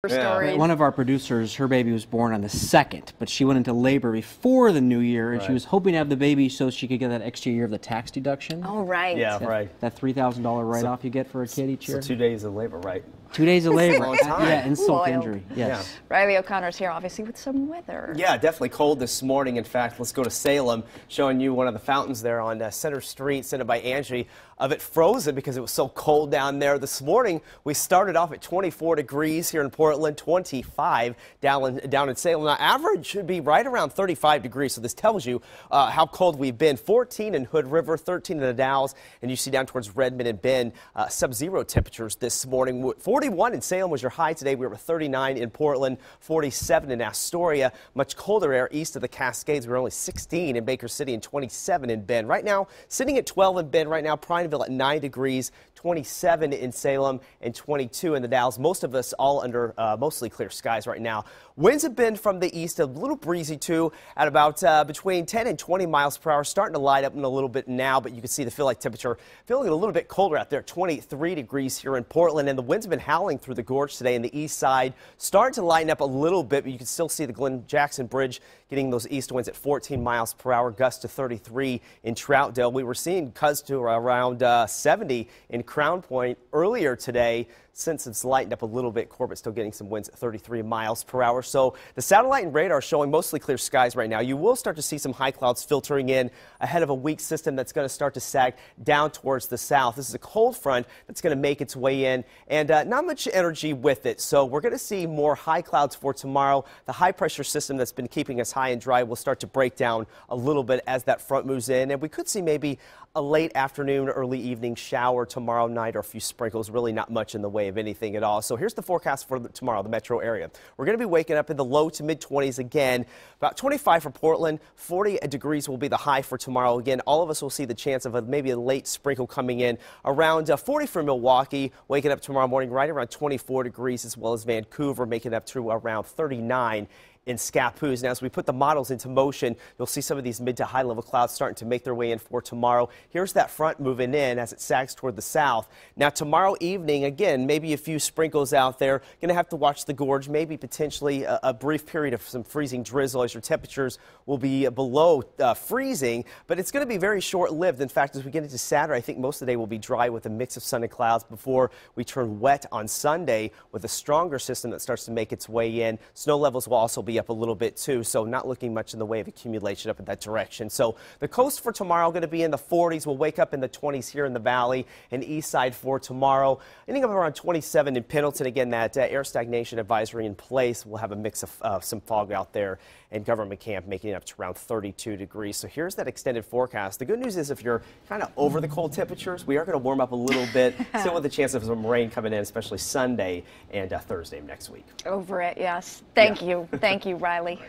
Stories. One of our producers, her baby was born on the 2nd, but she went into labor before the new year, and she was hoping to have the baby so she could get that extra year of the tax deduction. Oh, right. Yeah, right. That $3,000 write-off you get for a kid each year. So 2 days of labor, right? 2 days of labor. Long time. Yeah, insult to Loyal. injury. Yes. Yeah. Riley O'Connor's here, obviously, with some weather. Yeah, definitely cold this morning. In fact, let's go to Salem, showing you one of the fountains there on Center Street, sent by Angie, of it frozen because it was so cold down there. This morning, we started off at 24 degrees here in Portland, 25 down in Salem. Now, average should be right around 35 degrees, so this tells you how cold we've been. 14 in Hood River, 13 in the Dalles, and you see down towards Redmond and Bend, sub-zero temperatures this morning. 41 in Salem was your high today. We were 39 in Portland, 47 in Astoria. Much colder air east of the Cascades. We were only 16 in Baker City and 27 in Bend. Right now, sitting at 12 in Bend right now, Prineville at 9 degrees, 27 in Salem, and 22 in the Dalles. Most of us all under mostly clear skies right now. Winds have been from the east, a little breezy too, at about between 10 and 20 miles per hour. Starting to light up in a little bit now, but you can see the feel-like temperature feeling a little bit colder out there. 23 degrees here in Portland, and the winds have been howling through the gorge today in the east side. Starting to lighten up a little bit, but you can still see the Glen Jackson Bridge getting those east winds at 14 miles per hour, gusts to 33 in Troutdale. We were seeing gusts to around 70 in Crown Point earlier today. Since it's lightened up a little bit, Corbett still getting some winds at 33 miles per hour. So the satellite and radar showing mostly clear skies right now. You will start to see some high clouds filtering in ahead of a weak system that's going to start to sag down towards the south. This is a cold front that's going to make its way in, and not much energy with it. So we're going to see more high clouds for tomorrow. The high pressure system that's been keeping us high and dry will start to break down a little bit as that front moves in, and we could see maybe a late afternoon, early evening shower tomorrow night, or a few sprinkles. Really not much in the way of anything at all. So here's the forecast for tomorrow, the metro area. We're going to be waking up in the low to mid 20s again. About 25 for Portland, 40 degrees will be the high for tomorrow. Again, all of us will see the chance of maybe a late sprinkle coming in. Around 40 for Milwaukee, waking up tomorrow morning right around 24 degrees, as well as Vancouver, making up to around 39 in Scappoose. Now, as we put the models into motion, you'll see some of these mid to high level clouds starting to make their way in for tomorrow. Here's that front moving in as it sags toward the south. Now, tomorrow evening, again, maybe a few sprinkles out there. Going to have to watch the gorge, maybe potentially a brief period of some freezing drizzle as your temperatures will be below freezing, but it's going to be very short-lived. In fact, as we get into Saturday, I think most of the day will be dry with a mix of sun and clouds before we turn wet on Sunday with a stronger system that starts to make its way in. Snow levels will also be up a little bit too, so not looking much in the way of accumulation up in that direction. So the coast for tomorrow going to be in the 40s. We'll wake up in the 20s here in the valley and east side for tomorrow. Ending up around 27 in Pendleton. Again, that air stagnation advisory in place. We'll have a mix of some fog out there, and Government Camp making it up to around 32 degrees. So here's that extended forecast. The good news is if you're kind of over the cold temperatures, we are going to warm up a little bit. Still with the chance of some rain coming in, especially Sunday and Thursday next week. Over it, yes. Thank you. Thank you, Riley.